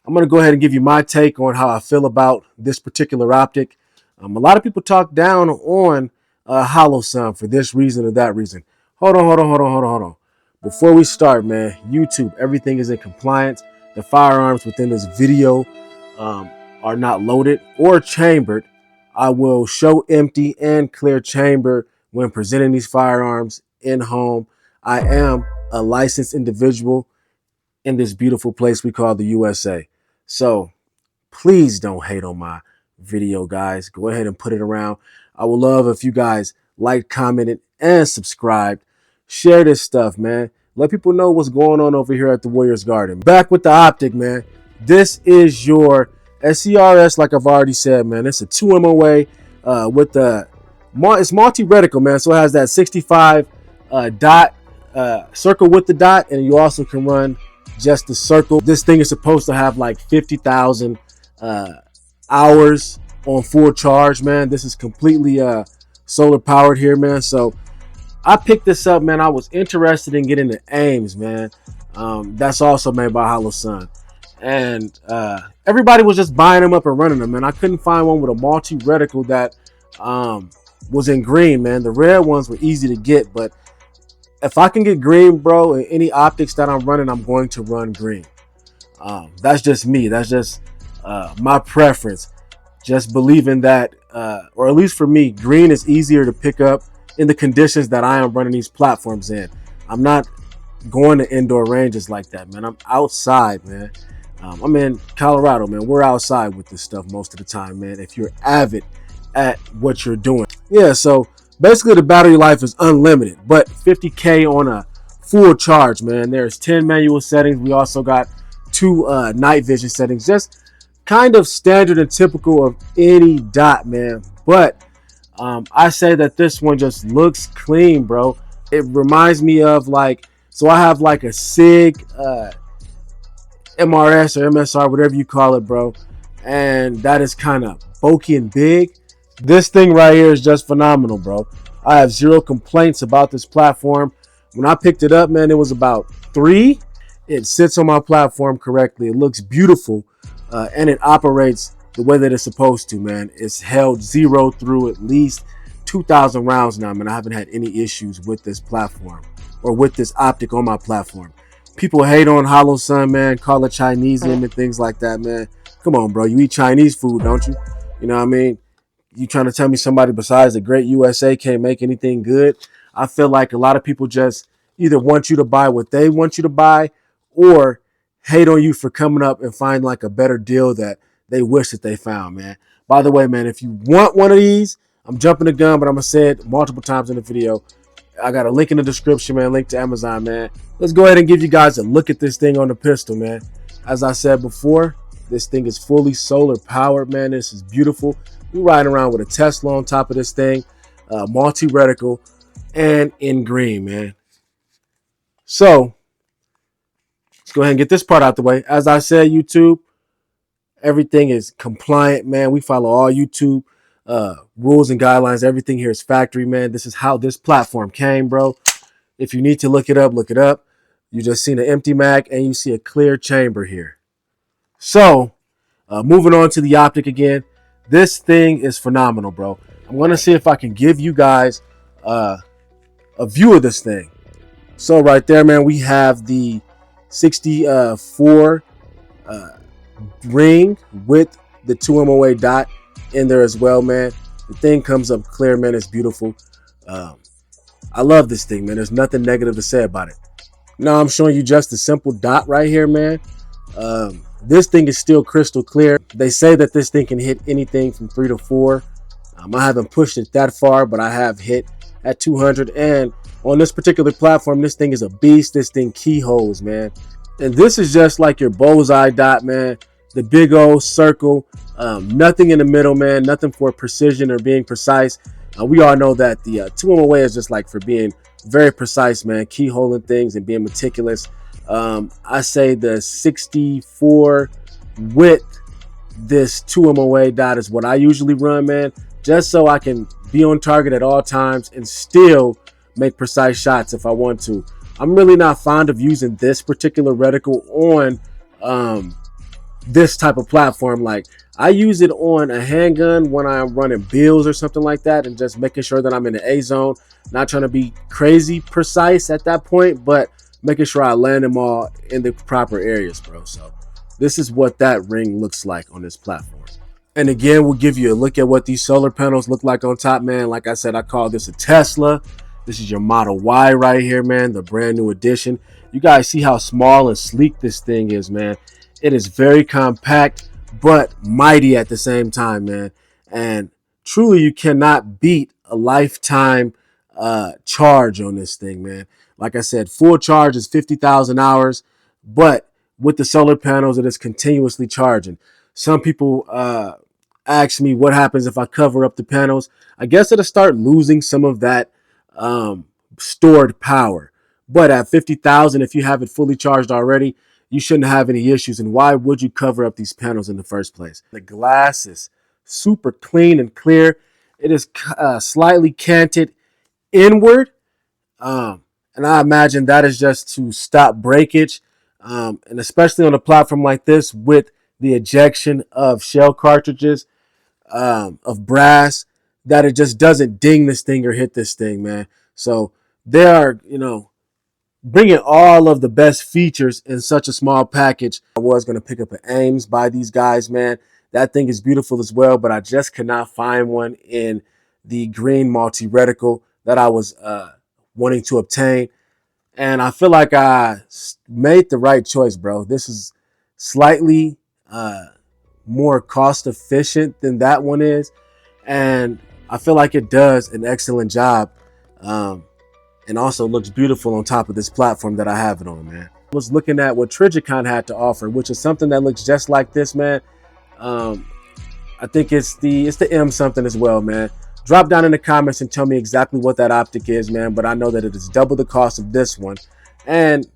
I'm going to go ahead and give you my take on how I feel about this particular optic. A lot of people talk down on Holosun for this reason or that reason. Hold on. Before we start, man, YouTube, everything is in compliance. The firearms within this video um, are not loaded or chambered. I will show empty and clear chamber when presenting these firearms in home. I am a licensed individual in this beautiful place we call the USA. So please don't hate on my video, guys. Go ahead and put it around. I would love if you guys liked, commented, and subscribed. Share this stuff, man. Let people know what's going on over here at the Warriors Garden. Back with the optic, man. This is your SCRS, like I've already said, man. It's a 2 MOA with the it's multi-reticle, man. So it has that 65 dot circle with the dot, and you also can run just the circle. This thing is supposed to have like 50,000 hours on full charge, man. This is completely solar powered here, man. So I picked this up, man. I was interested in getting the Ames, man. That's also made by Holosun. And everybody was just buying them up and running them, man. I couldn't find one with a multi-reticle that was in green, man. The red ones were easy to get, but if I can get green, bro, in any optics that I'm running, I'm going to run green. That's just me. That's just my preference. Just believing that, or at least for me, green is easier to pick up in the conditions that I am running these platforms in. I'm not going to indoor ranges like that, man. I'm outside, man. I'm in Colorado, man. We're outside with this stuff most of the time, man. If you're avid at what you're doing. Yeah, so basically the battery life is unlimited, but 50K on a full charge, man. There's 10 manual settings. We also got 2 night vision settings. Just kind of standard and typical of any dot, man. But I say that this one just looks clean, bro. It reminds me of like, so I have like a SIG MRS or MSR, whatever you call it, bro. And that is kind of bulky and big. This thing right here is just phenomenal, bro. I have zero complaints about this platform. When I picked it up, man, it was about 3. It sits on my platform correctly. It looks beautiful, and it operates the way that it's supposed to, man. It's held 0 through at least 2,000 rounds now, man. I haven't had any issues with this platform or with this optic on my platform. People hate on Holosun, man, call it Chinesium and things like that, man. Come on, bro. You eat Chinese food, don't you? You know what I mean? You trying to tell me somebody besides the great USA can't make anything good? I feel like a lot of people just either want you to buy what they want you to buy or hate on you for coming up and find like a better deal that they wish that they found, man. By the way, man, if you want one of these, I'm jumping the gun, but I'm going to say it multiple times in the video. I got a link in the description, man, link to Amazon, man. Let's go ahead and give you guys a look at this thing on the pistol, man. As I said before, this thing is fully solar powered, man. This is beautiful. We're riding around with a Tesla on top of this thing, multi-reticle, and in green, man. So let's go ahead and get this part out the way. As I said, YouTube, everything is compliant, man. We follow all YouTube rules and guidelines. Everything here is factory, man. This is how this platform came, bro. If you need to look it up, look it up. You just seen an empty mag and you see a clear chamber here. So moving on to the optic again. This thing is phenomenal, bro. I'm going to see if I can give you guys a view of this thing. So right there, man, we have the 64 ring with the 2 MOA dot in there as well, man. The thing comes up clear, man. It's beautiful. I love this thing, man. There's nothing negative to say about it. Now I'm showing you just a simple dot right here, man. This thing is still crystal clear. They say that this thing can hit anything from 3 to 4. I haven't pushed it that far, but I have hit at 200. And on this particular platform, this thing is a beast. This thing keyholes, man. And this is just like your bullseye dot, man. The big old circle. Nothing in the middle, man. Nothing for precision or being precise. We all know that the 2 MOA is just like for being very precise, man. Keyholing things and being meticulous. I say the 64 with this 2 MOA dot is what I usually run, man, just so I can be on target at all times and still make precise shots if I want to. I'm really not fond of using this particular reticle on this type of platform. Like, I use it on a handgun when I'm running bills or something like that, and just making sure that I'm in the A zone, not trying to be crazy precise at that point, but making sure I land them all in the proper areas, bro. So this is what that ring looks like on this platform. And again, we'll give you a look at what these solar panels look like on top, man. Like I said, I call this a Tesla. This is your Model Y right here, man, the brand new edition. You guys see how small and sleek this thing is, man. It is very compact, but mighty at the same time, man. And truly, you cannot beat a lifetime charge on this thing, man. Like I said, full charge is 50,000 hours, but with the solar panels, it is continuously charging. Some people ask me what happens if I cover up the panels. I guess it'll start losing some of that stored power. But at 50,000, if you have it fully charged already, you shouldn't have any issues. And why would you cover up these panels in the first place? The glass is super clean and clear. It is slightly canted inward. And I imagine that is just to stop breakage. And especially on a platform like this with the ejection of shell cartridges of brass, that it just doesn't ding this thing or hit this thing, man. So they are, bringing all of the best features in such a small package. I was going to pick up an Ames by these guys, man. That thing is beautiful as well, but I just could not find one in the green multi-reticle that I was wanting to obtain. And I feel like I made the right choice, bro. This is slightly more cost efficient than that one is. And I feel like it does an excellent job. And also looks beautiful on top of this platform that I have it on, man. I was looking at what Trigicon had to offer, which is something that looks just like this, man. I think it's the M something as well, man. Drop down in the comments and tell me exactly what that optic is, man. But I know that it is double the cost of this one and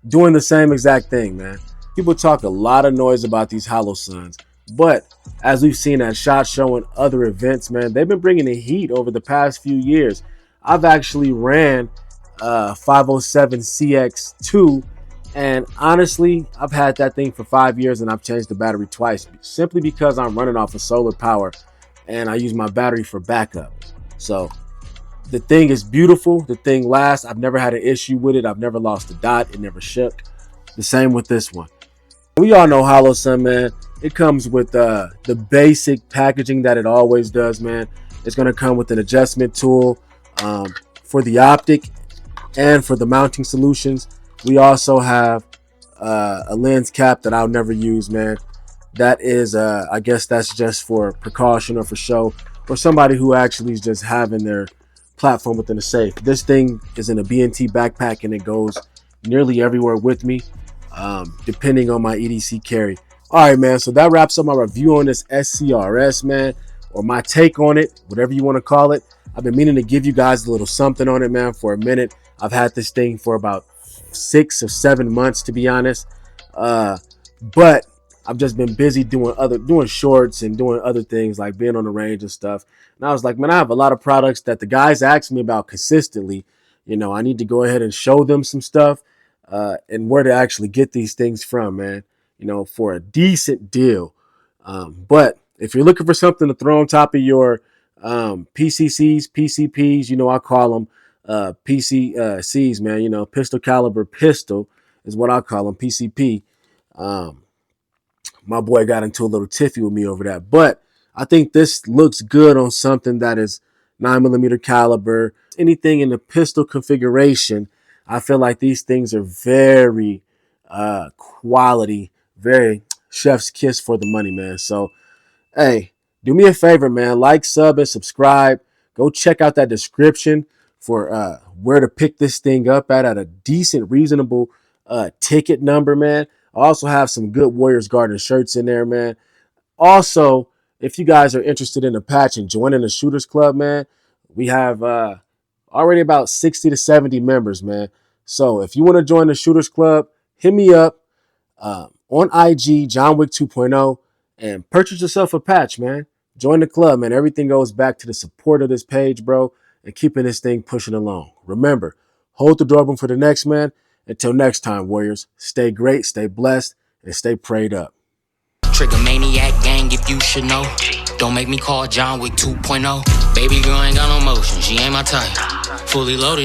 doing the same exact thing, man. People talk a lot of noise about these Holosuns, but as we've seen at SHOT Show and other events, man, they've been bringing the heat over the past few years. I've actually ran 507 CX2, and honestly, I've had that thing for 5 years and I've changed the battery twice simply because I'm running off of solar power and I use my battery for backup. So the thing is beautiful. The thing lasts. I've never had an issue with it. I've never lost a dot. It never shook. The same with this one. We all know Holosun, man. It comes with the basic packaging that it always does, man. It's going to come with an adjustment tool for the optic and for the mounting solutions. We also have a lens cap that I'll never use, man. That is, I guess that's just for precaution or for show, or somebody who actually is just having their platform within a safe. This thing is in a BNT backpack and it goes nearly everywhere with me, depending on my EDC carry. All right, man, so that wraps up my review on this SCRS, man, or my take on it, whatever you want to call it. I've been meaning to give you guys a little something on it, man, for a minute. I've had this thing for about 6 or 7 months, to be honest. But I've just been busy doing shorts and doing other things like being on the range and stuff. And I was like, man, I have a lot of products that the guys ask me about consistently. I need to go ahead and show them some stuff and where to actually get these things from, man, for a decent deal. But if you're looking for something to throw on top of your PCCs, PCPs, I call them PCCs, man, pistol caliber pistol is what I call them, PCP. My boy got into a little tiffy with me over that, but I think this looks good on something that is 9mm caliber. Anything in the pistol configuration, I feel like these things are very quality, very chef's kiss for the money, man. So, hey, do me a favor, man. Like, sub, and subscribe. Go check out that description for where to pick this thing up at a decent, reasonable ticket number, man. I also have some good Warriors Garden shirts in there, man. Also, if you guys are interested in a patch and joining the Shooters Club, man, we have already about 60 to 70 members, man. So if you want to join the Shooters Club, hit me up on IG, John Wick 2.0, and purchase yourself a patch, man. Join the club, man. Everything goes back to the support of this page, bro, and keeping this thing pushing along. Remember, hold the door open for the next man. Until next time, Warriors, stay great, stay blessed, and stay prayed up. should know. Don't make me call John Wick 2.0. Baby girl ain't got no motion, she ain't my type. Fully loaded.